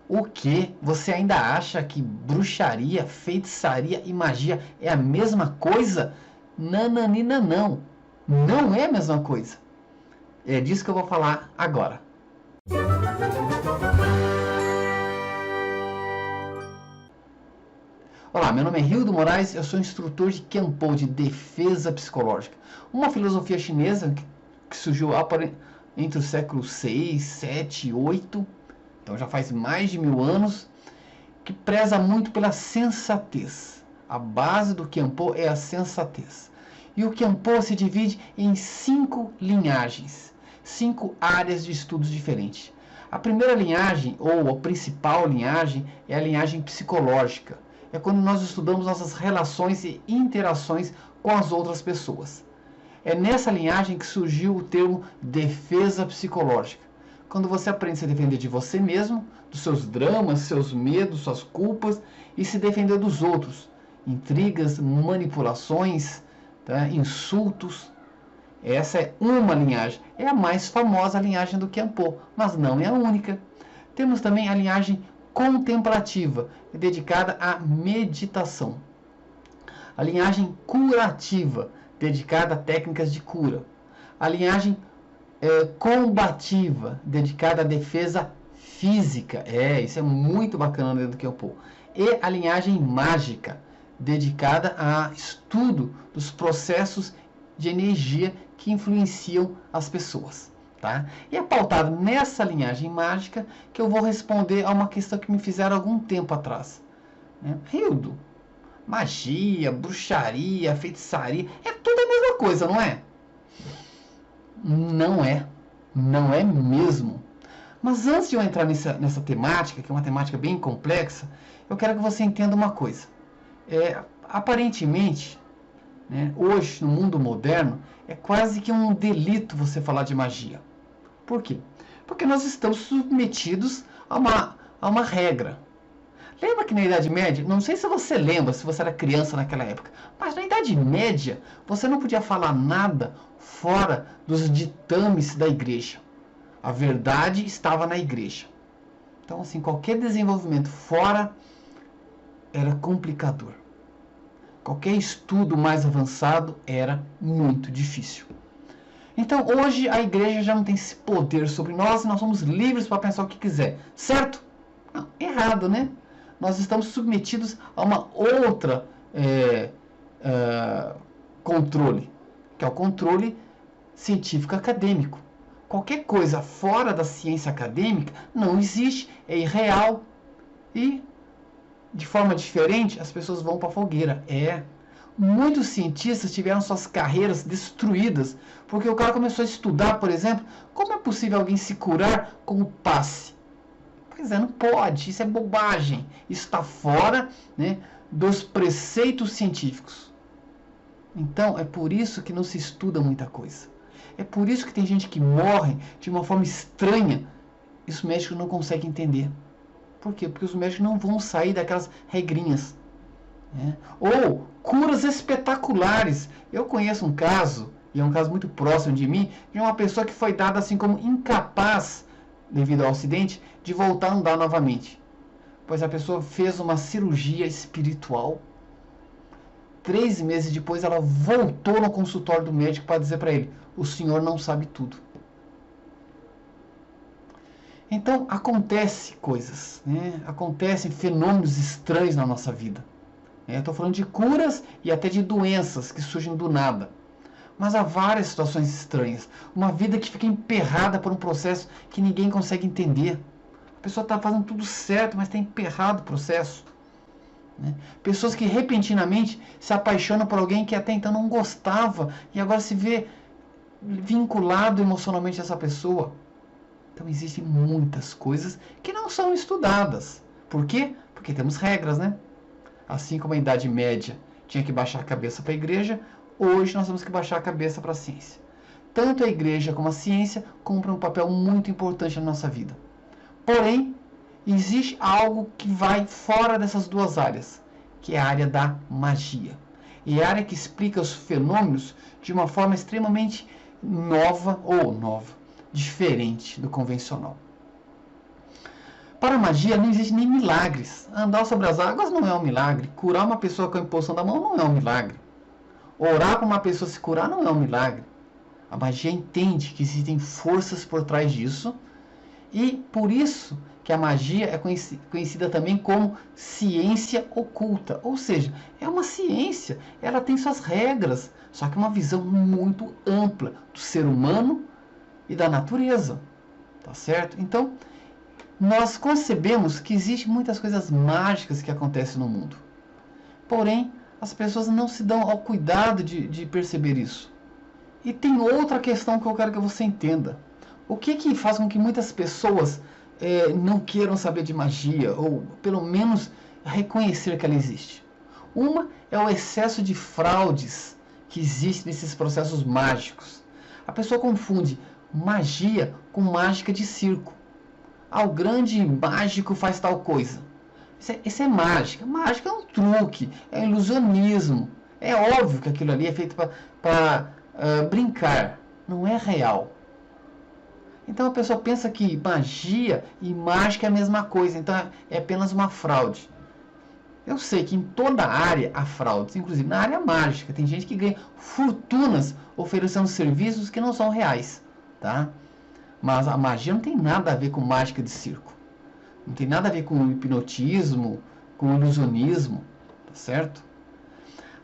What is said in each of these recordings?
O que? Você ainda acha que bruxaria, feitiçaria e magia é a mesma coisa? Nananina, não. Não é a mesma coisa. É disso que eu vou falar agora. Olá, meu nome é Rildo Moraes, eu sou instrutor de Kenpo, de defesa psicológica. Uma filosofia chinesa que surgiu entre os séculos 6, 7 e 8, então já faz mais de 1000 anos, que preza muito pela sensatez. A base do Kenpo é a sensatez. E o Kenpo se divide em 5 linhagens, 5 áreas de estudos diferentes. A primeira linhagem, ou a principal linhagem, é a linhagem psicológica. É quando nós estudamos nossas relações e interações com as outras pessoas. É nessa linhagem que surgiu o termo defesa psicológica. Quando você aprende a se defender de você mesmo, dos seus dramas, seus medos, suas culpas, e se defender dos outros. Intrigas, manipulações, tá? Insultos. Essa é uma linhagem. É a mais famosa linhagem do Kenpo, mas não é a única. Temos também a linhagem contemplativa, dedicada à meditação. A linhagem curativa, dedicada a técnicas de cura. A linhagem combativa, dedicada à defesa física. Isso é muito bacana dentro do Kenpo. E a linhagem mágica, dedicada a estudo dos processos de energia que influenciam as pessoas. Tá? E é pautado nessa linhagem mágica que eu vou responder a uma questão que me fizeram algum tempo atrás. Rildo, magia, bruxaria, feitiçaria, é tudo a mesma coisa, não é? Não é. Não é mesmo. Mas antes de eu entrar nessa temática, que é uma temática bem complexa, eu quero que você entenda uma coisa. Aparentemente, hoje, no mundo moderno, é quase que um delito você falar de magia. Por quê? Porque nós estamos submetidos a uma regra. Lembra que na Idade Média, não sei se você lembra, se você era criança naquela época, mas na Idade Média, você não podia falar nada fora dos ditames da igreja. A verdade estava na igreja. Então, assim, qualquer desenvolvimento fora era complicador. Qualquer estudo mais avançado era muito difícil. Então, hoje a igreja já não tem esse poder sobre nós e nós somos livres para pensar o que quiser. Certo? Não, errado, né? Nós estamos submetidos a uma outra controle, que é o controle científico acadêmico. Qualquer coisa fora da ciência acadêmica não existe, é irreal e, de forma diferente, as pessoas vão para a fogueira. Muitos cientistas tiveram suas carreiras destruídas porque o cara começou a estudar, por exemplo, como é possível alguém se curar com o passe. Pois não pode, isso é bobagem. Isso está fora, dos preceitos científicos. Então, é por isso que não se estuda muita coisa. É por isso que tem gente que morre de uma forma estranha e os médicos não conseguem entender. Por quê? Porque os médicos não vão sair daquelas regrinhas. Ou curas espetaculares. Eu conheço um caso, e é um caso muito próximo de mim, de uma pessoa que foi dada assim como incapaz, devido ao acidente, de voltar a andar novamente. Pois a pessoa fez uma cirurgia espiritual. 3 meses depois ela voltou no consultório do médico para dizer para ele: o senhor não sabe tudo. Então acontece coisas, acontecem fenômenos estranhos na nossa vida. Estou falando de curas e até de doenças que surgem do nada. Mas há várias situações estranhas. Uma vida que fica emperrada por um processo que ninguém consegue entender. A pessoa está fazendo tudo certo, mas está emperrado o processo. Pessoas que repentinamente se apaixonam por alguém que até então não gostava e agora se vê vinculado emocionalmente a essa pessoa. Então existem muitas coisas que não são estudadas. Por quê? Porque temos regras, Assim como a Idade Média tinha que baixar a cabeça para a igreja, hoje nós temos que baixar a cabeça para a ciência. Tanto a igreja como a ciência cumprem um papel muito importante na nossa vida. Porém, existe algo que vai fora dessas duas áreas, que é a área da magia. E é a área que explica os fenômenos de uma forma extremamente nova, diferente do convencional. Para a magia não existe nem milagres. Andar sobre as águas não é um milagre. Curar uma pessoa com a imposição da mão não é um milagre. Orar para uma pessoa se curar não é um milagre. A magia entende que existem forças por trás disso, e por isso que a magia é conhecida também como ciência oculta. Ou seja, é uma ciência, ela tem suas regras, só que uma visão muito ampla do ser humano e da natureza. Tá certo? Então, nós concebemos que existem muitas coisas mágicas que acontecem no mundo. Porém, as pessoas não se dão ao cuidado de perceber isso. E tem outra questão que eu quero que você entenda. O que faz com que muitas pessoas não queiram saber de magia, ou pelo menos reconhecer que ela existe? Uma é o excesso de fraudes que existe nesses processos mágicos. A pessoa confunde magia com mágica de circo. Ah, o grande mágico faz tal coisa. Isso é mágica. Mágica é um truque, é ilusionismo. É óbvio que aquilo ali é feito para brincar, não é real. Então a pessoa pensa que magia e mágica é a mesma coisa, então é apenas uma fraude. Eu sei que em toda a área há fraudes, inclusive na área mágica. Tem gente que ganha fortunas oferecendo serviços que não são reais, tá? Mas a magia não tem nada a ver com mágica de circo. Não tem nada a ver com hipnotismo, com ilusionismo, tá certo?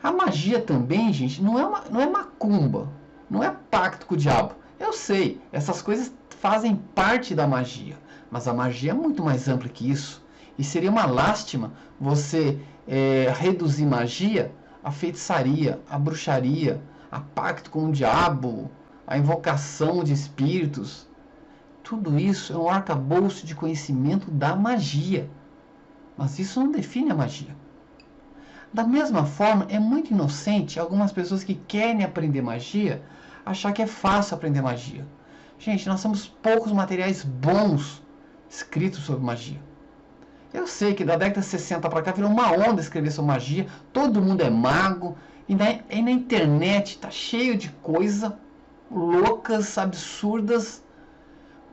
A magia também, gente, não é macumba, não é pacto com o diabo. Eu sei, essas coisas fazem parte da magia, mas a magia é muito mais ampla que isso. E seria uma lástima você reduzir magia à feitiçaria, à bruxaria, a pacto com o diabo, a invocação de espíritos. Tudo isso é um arcabouço de conhecimento da magia, mas isso não define a magia. Da mesma forma, é muito inocente algumas pessoas que querem aprender magia achar que é fácil aprender magia. Gente, nós temos poucos materiais bons escritos sobre magia. Eu sei que da década de 60 para cá virou uma onda escrever sobre magia, todo mundo é mago, e na internet está cheio de coisa loucas, absurdas,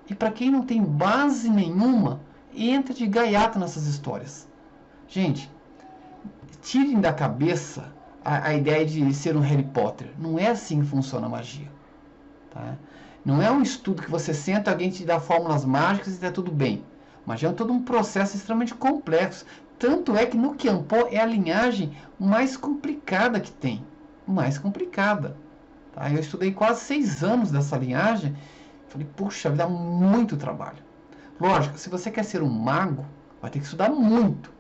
e para quem não tem base nenhuma, entra de gaiato nessas histórias. Gente, tirem da cabeça a ideia de ser um Harry Potter. Não é assim que funciona a magia. Tá? Não é um estudo que você senta, alguém te dá fórmulas mágicas e está tudo bem. Magia é todo um processo extremamente complexo. Tanto é que no Qianpo é a linhagem mais complicada que tem. Mais complicada. Tá? Eu estudei quase 6 anos dessa linhagem. Falei, puxa, vai dar muito trabalho. Lógico, se você quer ser um mago, vai ter que estudar muito.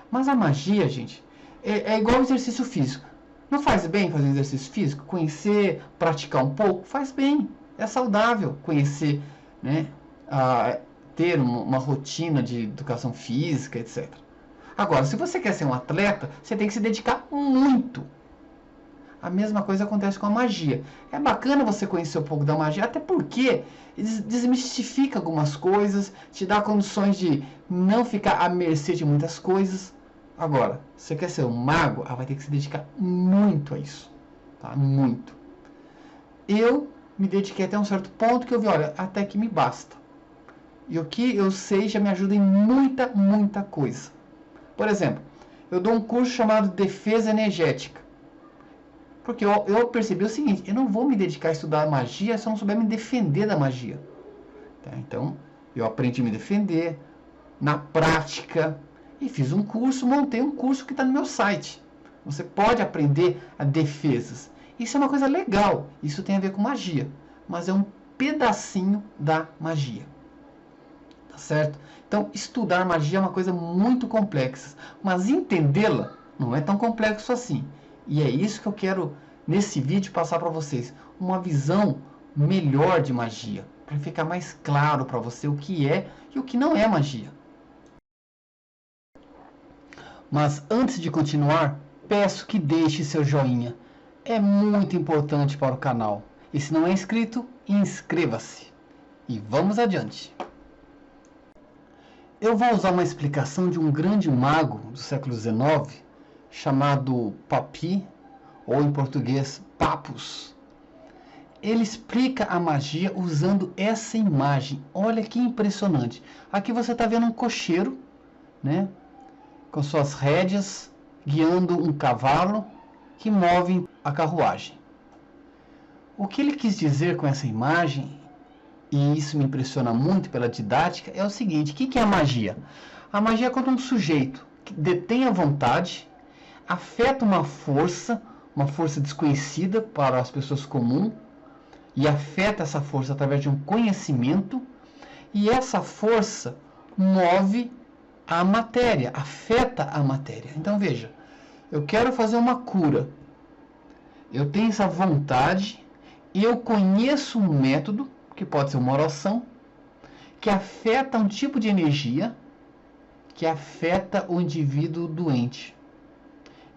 Mas a magia, gente, é igual ao exercício físico. Não faz bem fazer exercício físico? Conhecer, praticar um pouco? Faz bem. É saudável conhecer, né? Ter uma rotina de educação física, etc. Agora, se você quer ser um atleta, você tem que se dedicar muito. A mesma coisa acontece com a magia. É bacana você conhecer um pouco da magia, até porque desmistifica algumas coisas, te dá condições de não ficar à mercê de muitas coisas. Agora, se você quer ser um mago, vai ter que se dedicar muito a isso. Tá? Muito. Eu me dediquei até um certo ponto que eu vi, olha, até que me basta. E o que eu sei já me ajuda em muita coisa. Por exemplo, eu dou um curso chamado Defesa Energética. Porque eu percebi o seguinte, eu não vou me dedicar a estudar magia se eu não souber me defender da magia. Tá? Então, eu aprendi a me defender na prática e fiz um curso, montei um curso que está no meu site. Você pode aprender a defesas. Isso é uma coisa legal, isso tem a ver com magia, mas é um pedacinho da magia. Tá certo? Então, estudar magia é uma coisa muito complexa, mas entendê-la não é tão complexo assim. E é isso que eu quero, nesse vídeo, passar para vocês. Uma visão melhor de magia. Para ficar mais claro para você o que é e o que não é magia. Mas antes de continuar, peço que deixe seu joinha. É muito importante para o canal. E se não é inscrito, inscreva-se. E vamos adiante. Eu vou usar uma explicação de um grande mago do século XIX, chamado Papi, ou em português, Papus. ele explica a magia usando essa imagem. Olha que impressionante. Aqui você está vendo um cocheiro, né, com suas rédeas, guiando um cavalo que move a carruagem. O que ele quis dizer com essa imagem, e isso me impressiona muito pela didática, é o seguinte: o que é a magia? A magia é quando um sujeito que detém a vontade, afeta uma força desconhecida para as pessoas comuns, e afeta essa força através de um conhecimento, e essa força move a matéria, afeta a matéria. Então veja, eu quero fazer uma cura, eu tenho essa vontade, e eu conheço um método, que pode ser uma oração, que afeta um tipo de energia, que afeta o indivíduo doente.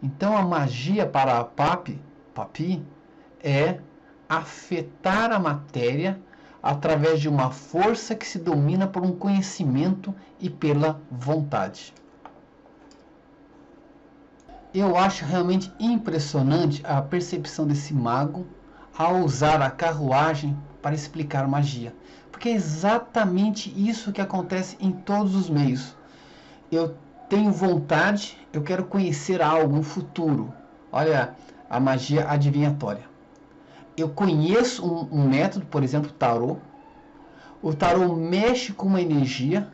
Então a magia para a Papi é afetar a matéria através de uma força que se domina por um conhecimento e pela vontade. Eu acho realmente impressionante a percepção desse mago ao usar a carruagem para explicar magia, porque é exatamente isso que acontece em todos os meios. Eu tenho vontade, eu quero conhecer algo, um futuro. Olha a magia adivinhatória. Eu conheço um método, por exemplo, tarô. O tarô mexe com uma energia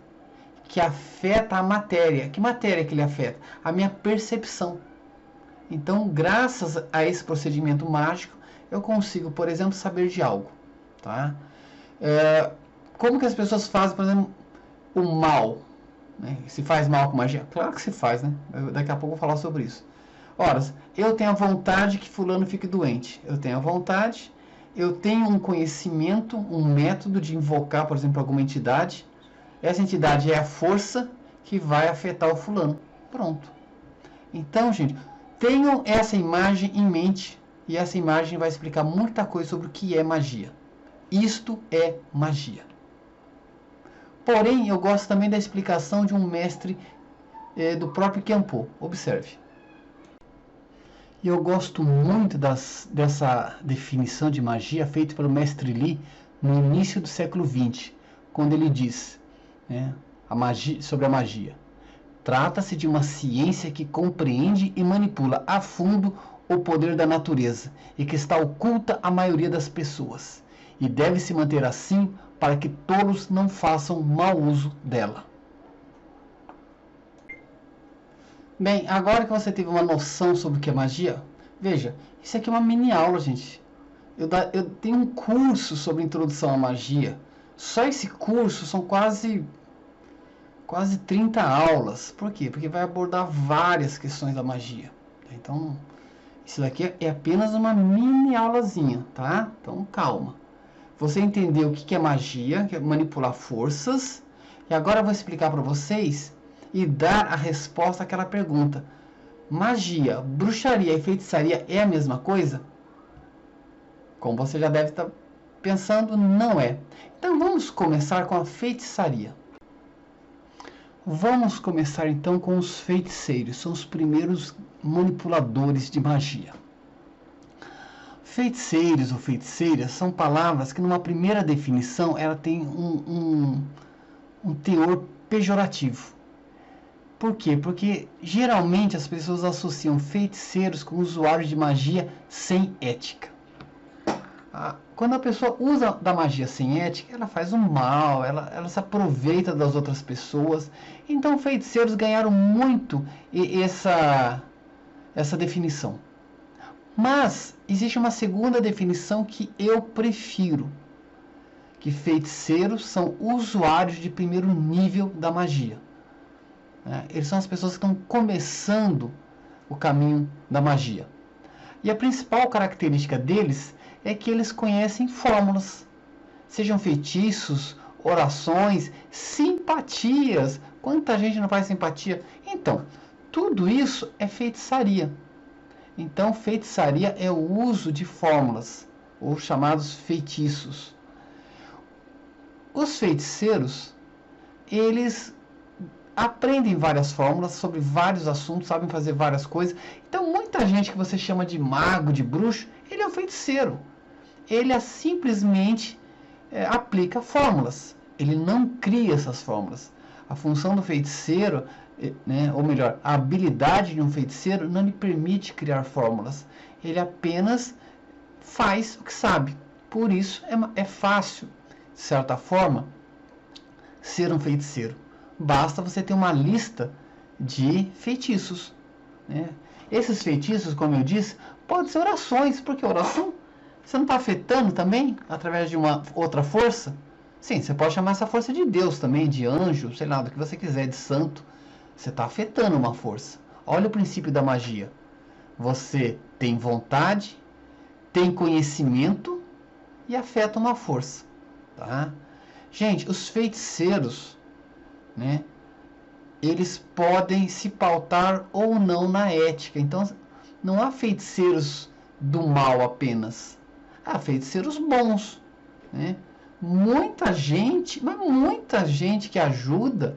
que afeta a matéria. Que matéria que ele afeta? A minha percepção. Então, graças a esse procedimento mágico, eu consigo, por exemplo, saber de algo. Tá? Como que as pessoas fazem, por exemplo, o mal? Né? Se faz mal com magia? Claro que se faz, né? Daqui a pouco eu vou falar sobre isso. Ora, eu tenho a vontade que fulano fique doente. Eu tenho a vontade, eu tenho um conhecimento, um método de invocar, por exemplo, alguma entidade. Essa entidade é a força que vai afetar o fulano. Pronto. Então, gente, tenham essa imagem em mente, e essa imagem vai explicar muita coisa sobre o que é magia. Isto é magia. Porém, eu gosto também da explicação de um mestre do próprio Kempo. Observe. E eu gosto muito dessa definição de magia feita pelo mestre Li no início do século XX, quando ele diz, né, sobre a magia. Trata-se de uma ciência que compreende e manipula a fundo o poder da natureza e que está oculta à maioria das pessoas, e deve se manter assim para que todos não façam mau uso dela. Bem, agora que você teve uma noção sobre o que é magia, veja, isso aqui é uma mini aula, gente. Eu tenho um curso sobre introdução à magia. Só esse curso são quase 30 aulas. Por quê? Porque vai abordar várias questões da magia. Então, isso daqui é apenas uma mini aulazinha, tá? Então, calma. Você entendeu o que é magia, que é manipular forças. E agora eu vou explicar para vocês e dar a resposta àquela pergunta: magia, bruxaria e feitiçaria é a mesma coisa? Como você já deve estar pensando, não é. Então vamos começar com a feitiçaria. Vamos começar então com os feiticeiros, são os primeiros manipuladores de magia. Feiticeiros ou feiticeiras são palavras que numa primeira definição ela tem um teor pejorativo. Por quê? Porque geralmente as pessoas associam feiticeiros com usuários de magia sem ética. Quando a pessoa usa da magia sem ética, ela faz um mal, ela se aproveita das outras pessoas. Então feiticeiros ganharam muito essa definição. Mas existe uma segunda definição que eu prefiro, que feiticeiros são usuários de primeiro nível da magia. Eles são as pessoas que estão começando o caminho da magia. E a principal característica deles é que eles conhecem fórmulas, sejam feitiços, orações, simpatias. Quanta gente não faz simpatia? Então, tudo isso é feitiçaria. Então, feitiçaria é o uso de fórmulas, ou chamados feitiços. Os feiticeiros, eles aprendem várias fórmulas sobre vários assuntos, sabem fazer várias coisas. Então, muita gente que você chama de mago, de bruxo, ele é um feiticeiro. ele simplesmente aplica fórmulas. Ele não cria essas fórmulas. A função do feiticeiro, né, ou melhor, a habilidade de um feiticeiro não lhe permite criar fórmulas. Ele apenas faz o que sabe. Por isso é fácil, de certa forma, ser um feiticeiro. Basta você ter uma lista de feitiços, né? Esses feitiços, como eu disse, podem ser orações, porque oração você não está afetando também através de uma outra força? Sim, você pode chamar essa força de Deus também, de anjo, sei lá, do que você quiser, de santo. Você está afetando uma força. Olha o princípio da magia. Você tem vontade, tem conhecimento e afeta uma força, tá? Gente, os feiticeiros, né, eles podem se pautar ou não na ética. Então, não há feiticeiros do mal apenas. Há feiticeiros bons, né? Muita gente, mas muita gente que ajuda,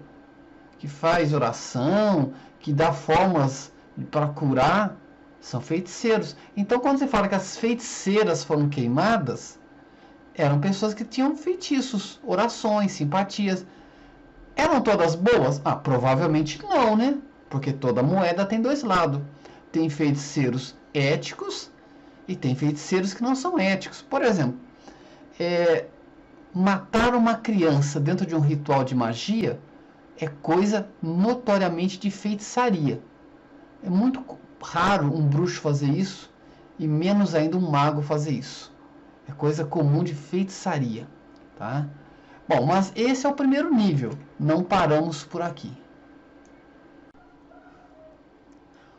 que faz oração, que dá fórmulas para curar, são feiticeiros. Então, quando você fala que as feiticeiras foram queimadas, eram pessoas que tinham feitiços, orações, simpatias. Eram todas boas? Ah, provavelmente não, né? Porque toda moeda tem dois lados. Tem feiticeiros éticos e tem feiticeiros que não são éticos. Por exemplo, matar uma criança dentro de um ritual de magia é coisa notoriamente de feitiçaria. É muito raro um bruxo fazer isso e menos ainda um mago fazer isso. É coisa comum de feitiçaria, tá? Bom, mas esse é o primeiro nível. Não paramos por aqui.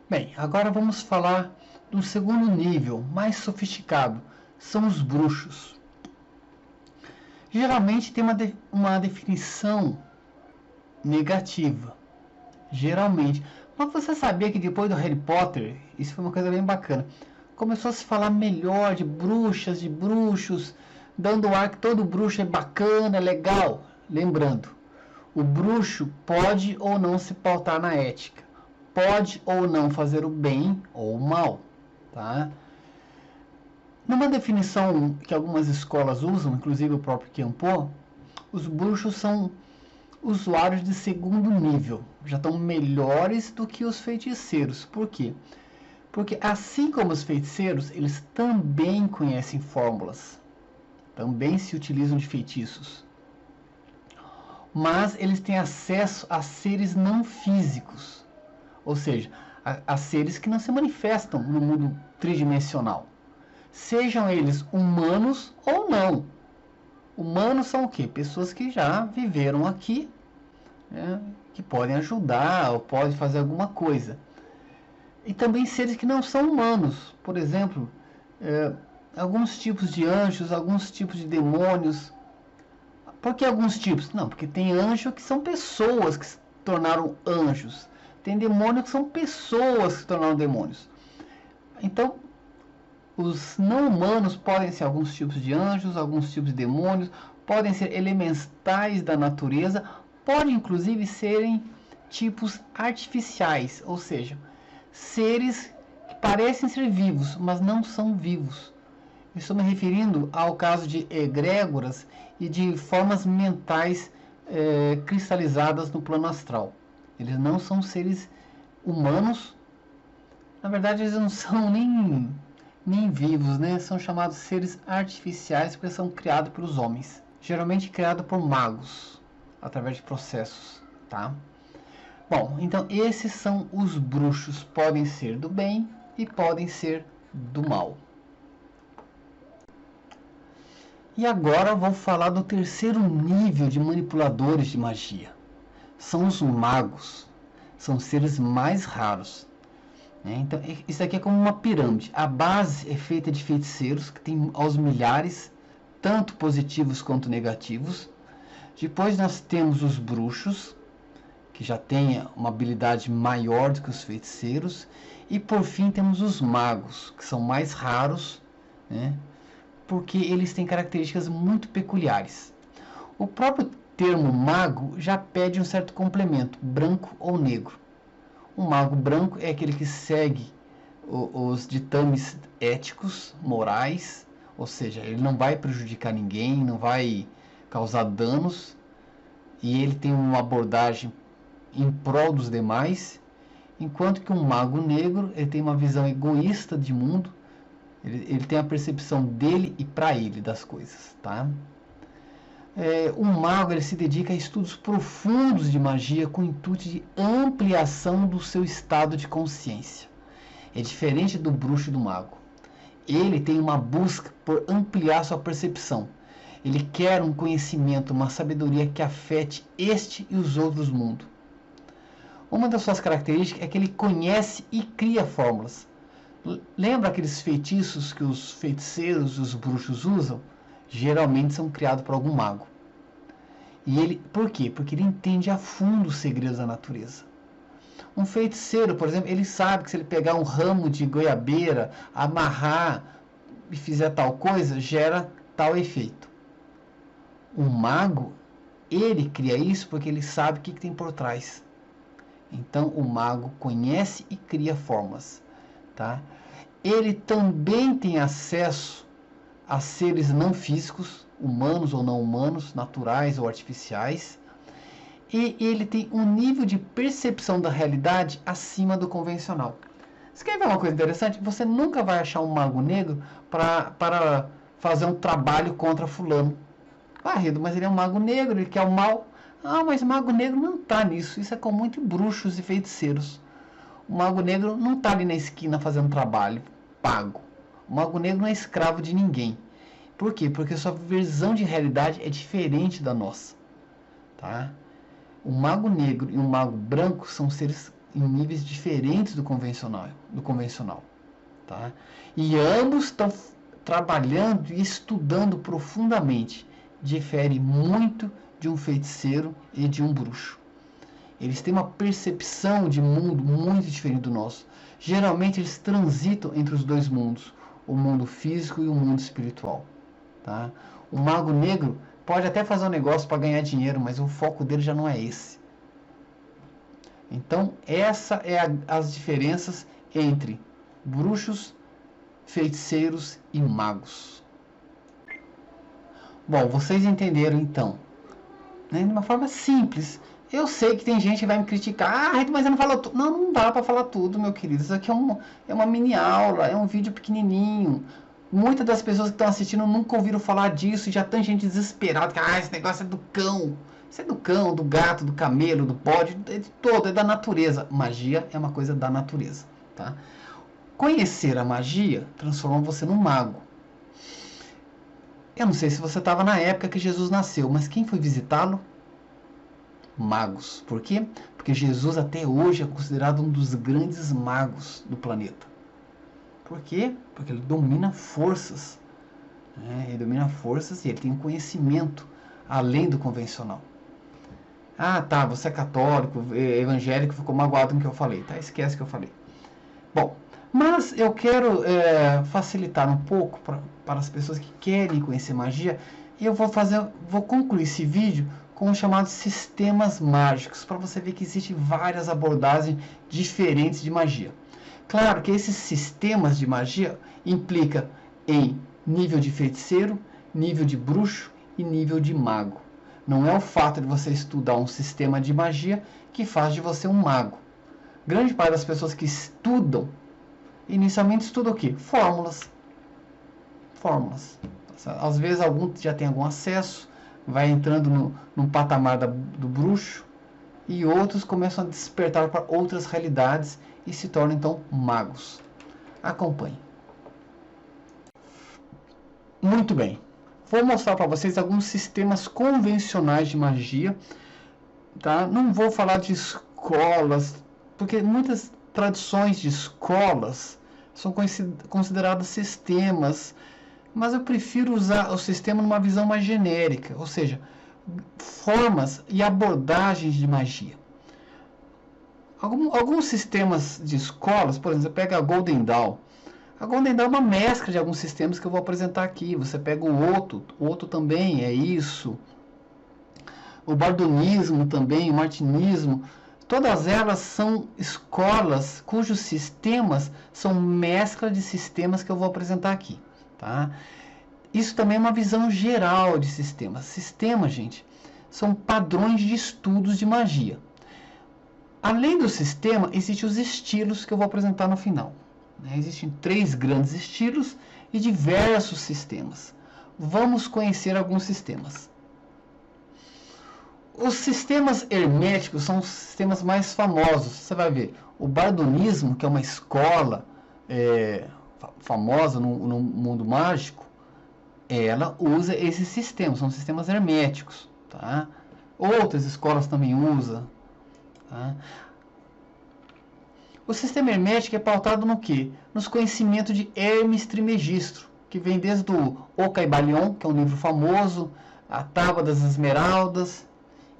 Bem, agora vamos falar do segundo nível, mais sofisticado. São os bruxos. Geralmente tem uma definição negativa. Geralmente. Mas você sabia que depois do Harry Potter, isso foi uma coisa bem bacana, começou a se falar melhor de bruxas, de bruxos, dando o ar que todo bruxo é bacana, legal. Lembrando, o bruxo pode ou não se pautar na ética. Pode ou não fazer o bem ou o mal. Tá? Numa definição que algumas escolas usam, inclusive o próprio Qianpo, os bruxos são usuários de segundo nível. Já estão melhores do que os feiticeiros. Por quê? Porque assim como os feiticeiros, eles também conhecem fórmulas. Também se utilizam de feitiços. Mas eles têm acesso a seres não físicos. Ou seja, a seres que não se manifestam no mundo tridimensional. Sejam eles humanos ou não. Humanos são o quê? Pessoas que já viveram aqui, né, que podem ajudar ou podem fazer alguma coisa. E também seres que não são humanos. Por exemplo, alguns tipos de anjos, alguns tipos de demônios. Por que alguns tipos? Não, porque tem anjos que são pessoas que se tornaram anjos. Tem demônios que são pessoas que se tornaram demônios. Então, os não humanos podem ser alguns tipos de anjos, alguns tipos de demônios, podem ser elementais da natureza, podem inclusive serem tipos artificiais, ou seja, seres que parecem ser vivos, mas não são vivos. Estou me referindo ao caso de egrégoras e de formas mentais cristalizadas no plano astral. Eles não são seres humanos. Na verdade, eles não são nem vivos, né? São chamados seres artificiais porque são criados pelos homens. Geralmente criados por magos, através de processos, tá? Bom, então esses são os bruxos. Podem ser do bem e podem ser do mal. E agora vou falar do terceiro nível de manipuladores de magia. São os magos. São seres mais raros. Então, isso aqui é como uma pirâmide. A base é feita de feiticeiros, que tem aos milhares, tanto positivos quanto negativos. Depois nós temos os bruxos, que já têm uma habilidade maior do que os feiticeiros. E por fim temos os magos, que são mais raros, né? Porque eles têm características muito peculiares. O próprio termo mago já pede um certo complemento, branco ou negro. Um mago branco é aquele que segue os ditames éticos, morais. Ou seja, ele não vai prejudicar ninguém, não vai causar danos, e ele tem uma abordagem em prol dos demais, enquanto que um mago negro, ele tem uma visão egoísta de mundo, ele tem a percepção dele e para ele das coisas, tá? O mago, ele se dedica a estudos profundos de magia com o intuito de ampliação do seu estado de consciência. É diferente do bruxo e do mago. Ele tem uma busca por ampliar sua percepção. Ele quer um conhecimento, uma sabedoria que afete este e os outros mundos. Uma das suas características é que ele conhece e cria fórmulas. Lembra aqueles feitiços que os feiticeiros e os bruxos usam? Geralmente são criados por algum mago. E ele, por quê? Porque ele entende a fundo os segredos da natureza. Um feiticeiro, por exemplo, ele sabe que se ele pegar um ramo de goiabeira, amarrar e fizer tal coisa, gera tal efeito. Um mago, ele cria isso porque ele sabe o que tem por trás. Então, o mago conhece e cria fórmulas, tá? Ele também tem acesso a seres não físicos, humanos ou não humanos, naturais ou artificiais, e ele tem um nível de percepção da realidade acima do convencional. Você quer ver uma coisa interessante? Você nunca vai achar um mago negro para fazer um trabalho contra fulano. Barredo, mas ele é um mago negro, ele quer o mal. Ah, mas o mago negro não está nisso. Isso é comum entre bruxos e feiticeiros. O mago negro não está ali na esquina fazendo trabalho pago. O mago negro não é escravo de ninguém. Por quê? Porque sua visão de realidade é diferente da nossa. Tá? O mago negro e o mago branco são seres em níveis diferentes do convencional. Tá? E ambos estão trabalhando e estudando profundamente. Difere muito de um feiticeiro e de um bruxo. Eles têm uma percepção de mundo muito diferente do nosso. Geralmente eles transitam entre os dois mundos, o mundo físico e o mundo espiritual. Tá? O mago negro pode até fazer um negócio para ganhar dinheiro, mas o foco dele já não é esse. Então, essa é as diferenças entre bruxos, feiticeiros e magos. Bom, vocês entenderam então, né? De uma forma simples. Eu sei que tem gente que vai me criticar, mas você não falou tudo. Não, não dá para falar tudo, meu querido. Isso aqui é uma mini aula, é um vídeo pequenininho. Muitas das pessoas que estão assistindo nunca ouviram falar disso, e já tem gente desesperada, que esse negócio é do cão. Isso é do cão, do gato, do camelo, do bode, é de todo, é da natureza. Magia é uma coisa da natureza, tá? Conhecer a magia transforma você num mago. Eu não sei se você estava na época que Jesus nasceu, mas quem foi visitá-lo? Magos. Por quê? Porque Jesus até hoje é considerado um dos grandes magos do planeta. Por quê? Porque ele domina forças. Né? Ele domina forças e ele tem um conhecimento além do convencional. Ah, tá, você é católico, evangélico, ficou magoado com o que eu falei. Tá, esquece o que eu falei. Bom, mas eu quero facilitar um pouco para as pessoas que querem conhecer magia. E eu vou concluir esse vídeo com os chamados sistemas mágicos, para você ver que existem várias abordagens diferentes de magia. Claro que esses sistemas de magia implicam em nível de feiticeiro, nível de bruxo e nível de mago. Não é o fato de você estudar um sistema de magia que faz de você um mago. Grande parte das pessoas que estudam, inicialmente estudam o quê? Fórmulas. Às vezes alguns já tem algum acesso, vai entrando no patamar do bruxo, e outros começam a despertar para outras realidades e se tornam então magos. Acompanhe. Muito bem. Vou mostrar para vocês alguns sistemas convencionais de magia. Tá? Não vou falar de escolas, porque muitas tradições de escolas são consideradas sistemas, mas eu prefiro usar o sistema numa visão mais genérica, ou seja, formas e abordagens de magia. Alguns sistemas de escolas, por exemplo, você pega a Golden Dawn. A Golden Dawn é uma mescla de alguns sistemas que eu vou apresentar aqui. Você pega o Outro também é isso. O Bardonismo também, o Martinismo. Todas elas são escolas cujos sistemas são mescla de sistemas que eu vou apresentar aqui. Tá? isso também é uma visão geral de sistemas. Sistemas, gente, são padrões de estudos de magia. Além do sistema, existem os estilos que eu vou apresentar no final. Existem 3 grandes estilos e diversos sistemas. Vamos conhecer alguns sistemas. Os sistemas herméticos são os sistemas mais famosos. Você vai ver o bardonismo, que é uma escola famosa no mundo mágico, ela usa esses sistemas, são sistemas herméticos. Tá? Outras escolas também usam. Tá? O sistema hermético é pautado no quê? Nos conhecimentos de Hermes Trismegisto, que vem desde o Caibalion, que é um livro famoso, a Tábua das Esmeraldas,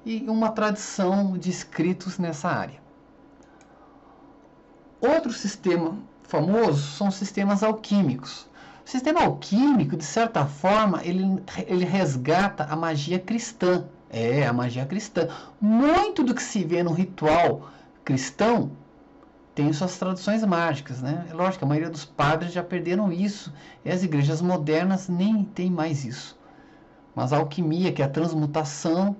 e uma tradição de escritos nessa área. Outro sistema famoso são os sistemas alquímicos. O sistema alquímico, de certa forma, ele resgata a magia cristã. A magia cristã. Muito do que se vê no ritual cristão tem suas traduções mágicas, né? É lógico, a maioria dos padres já perderam isso, e as igrejas modernas nem tem mais isso. Mas a alquimia, que é a transmutação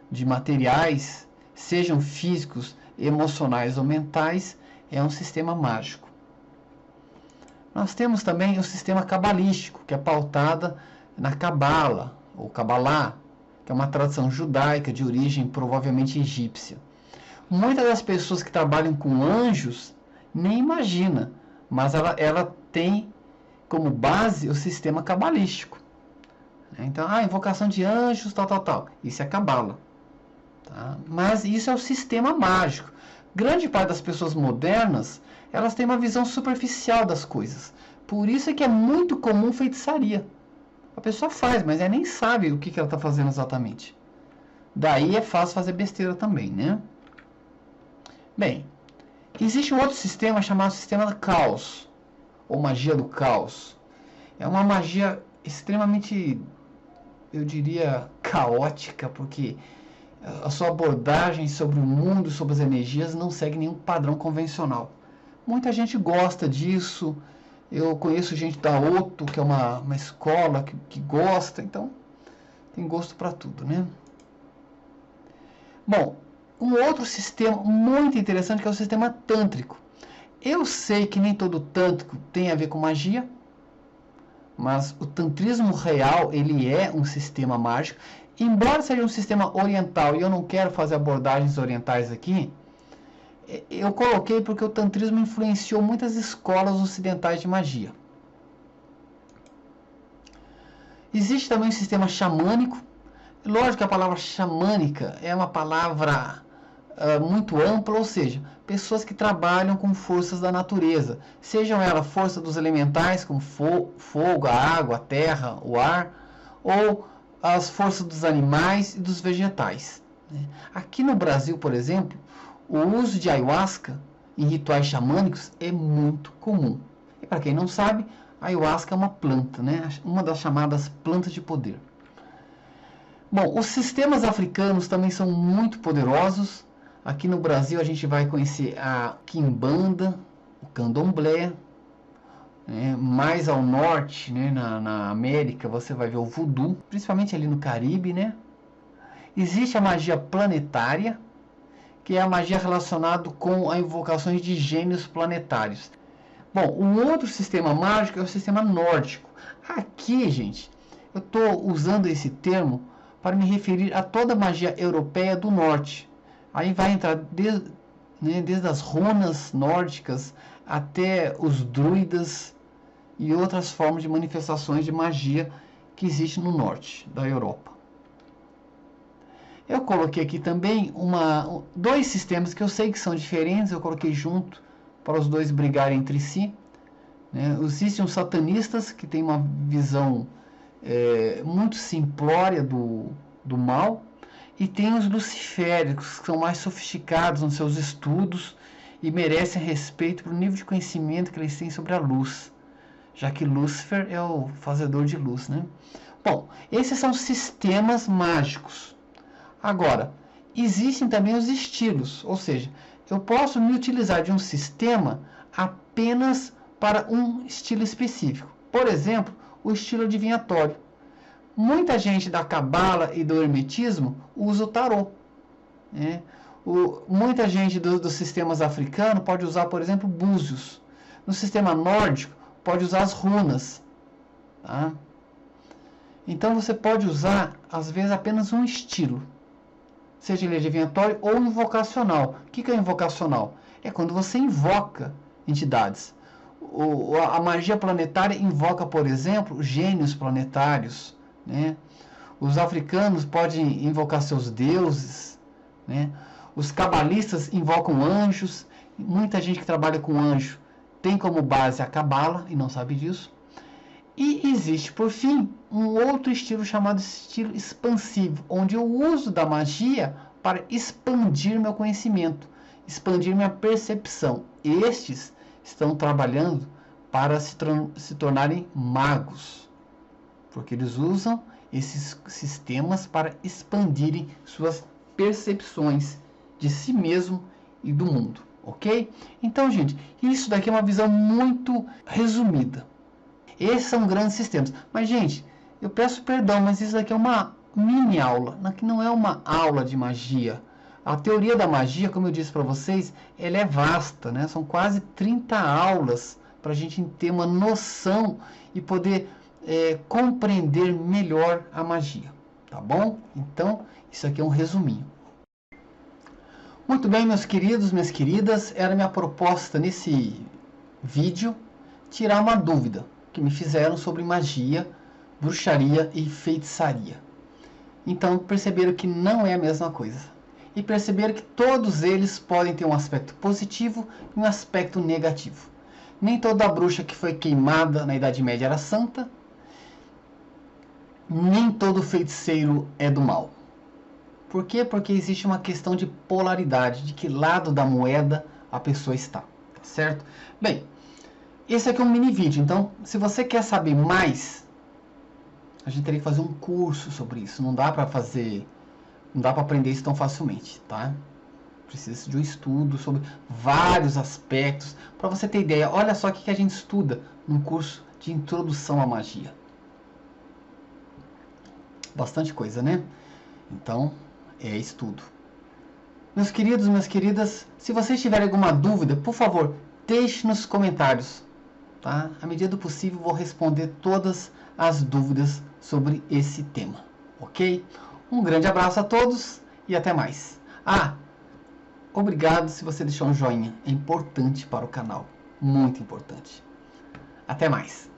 de materiais, sejam físicos, emocionais ou mentais, é um sistema mágico. Nós temos também o sistema cabalístico, que é pautada na Cabala, ou Cabalá, que é uma tradição judaica de origem provavelmente egípcia. Muitas das pessoas que trabalham com anjos nem imagina, mas ela tem como base o sistema cabalístico. Então, invocação de anjos, tal. Isso é cabala. Tá? Mas isso é o sistema mágico. Grande parte das pessoas modernas, elas têm uma visão superficial das coisas. Por isso é que é muito comum feitiçaria. A pessoa faz, mas ela nem sabe o que ela está fazendo exatamente. Daí é fácil fazer besteira também, né? Bem, existe um outro sistema chamado sistema do caos, ou magia do caos. É uma magia extremamente, eu diria, caótica, porque a sua abordagem sobre o mundo, sobre as energias, não segue nenhum padrão convencional. Muita gente gosta disso. Eu conheço gente da Otto, que é uma escola que gosta, então tem gosto para tudo, né? Bom, um outro sistema muito interessante que é o sistema tântrico. Eu sei que nem todo tântrico tem a ver com magia, mas o tantrismo real, ele é um sistema mágico. Embora seja um sistema oriental, e eu não quero fazer abordagens orientais aqui, eu coloquei porque o tantrismo influenciou muitas escolas ocidentais de magia. Existe também o sistema xamânico. Lógico que a palavra xamânica é uma palavra muito ampla, ou seja, pessoas que trabalham com forças da natureza, sejam elas forças dos elementais, como fogo, a água, a terra, o ar, ou as forças dos animais e dos vegetais. Aqui no Brasil, por exemplo, o uso de ayahuasca em rituais xamânicos é muito comum. E para quem não sabe, a ayahuasca é uma planta, né? Uma das chamadas plantas de poder. Bom, os sistemas africanos também são muito poderosos. Aqui no Brasil a gente vai conhecer a quimbanda, o candomblé. Mais ao norte, né, na América, você vai ver o voodoo, principalmente ali no Caribe, né? Existe a magia planetária, que é a magia relacionada com as invocações de gênios planetários. Bom, um outro sistema mágico é o sistema nórdico. Aqui, gente, eu estou usando esse termo para me referir a toda a magia europeia do norte. Aí vai entrar desde as runas nórdicas até os druidas e outras formas de manifestações de magia que existem no norte da Europa. Eu coloquei aqui também dois sistemas que eu sei que são diferentes, eu coloquei junto para os dois brigarem entre si. Existem os satanistas, que têm uma visão muito simplória do mal, e tem os luciféricos, que são mais sofisticados nos seus estudos e merecem respeito pelo nível de conhecimento que eles têm sobre a luz, já que Lúcifer é o fazedor de luz, né? Bom, esses são sistemas mágicos. Agora, existem também os estilos, ou seja, eu posso me utilizar de um sistema apenas para um estilo específico. Por exemplo, o estilo adivinhatório. Muita gente da cabala e do hermetismo usa o tarô, né? Muita gente dos sistemas africanos pode usar, por exemplo, búzios. No sistema nórdico, pode usar as runas. Tá? Então, você pode usar, às vezes, apenas um estilo. Seja ele adivinhatório ou invocacional. O que é invocacional? É quando você invoca entidades. A magia planetária invoca, por exemplo, gênios planetários, né? Os africanos podem invocar seus deuses, né? Os cabalistas invocam anjos. Muita gente que trabalha com anjo tem como base a cabala e não sabe disso. E existe, por fim, um outro estilo chamado estilo expansivo, onde eu uso da magia para expandir meu conhecimento, expandir minha percepção. Estes estão trabalhando para se tornarem magos, porque eles usam esses sistemas para expandirem suas percepções de si mesmo e do mundo, ok? Então, gente, isso daqui é uma visão muito resumida. Esses são grandes sistemas. Mas, gente, eu peço perdão, mas isso daqui é uma mini aula, que não é uma aula de magia. A teoria da magia, como eu disse para vocês, ela é vasta, né? São quase 30 aulas para a gente ter uma noção e poder compreender melhor a magia, tá bom? Então, isso aqui é um resuminho. Muito bem, meus queridos, minhas queridas, era minha proposta nesse vídeo tirar uma dúvida que me fizeram sobre magia, bruxaria e feitiçaria. Então, perceberam que não é a mesma coisa. E perceberam que todos eles podem ter um aspecto positivo e um aspecto negativo. Nem toda bruxa que foi queimada na Idade Média era santa, nem todo feiticeiro é do mal. Por quê? Porque existe uma questão de polaridade, de que lado da moeda a pessoa está, tá certo? Bem, esse aqui é um mini vídeo, então se você quer saber mais, a gente teria que fazer um curso sobre isso. Não dá para aprender isso tão facilmente, tá? Precisa de um estudo sobre vários aspectos, para você ter ideia. Olha só o que a gente estuda num curso de introdução à magia. Bastante coisa, né? Então, é estudo. Meus queridos, minhas queridas, se vocês tiverem alguma dúvida, por favor, deixe nos comentários. Tá? À medida do possível, vou responder todas as dúvidas sobre esse tema, ok? Um grande abraço a todos e até mais. Obrigado se você deixou um joinha, é importante para o canal, muito importante. Até mais.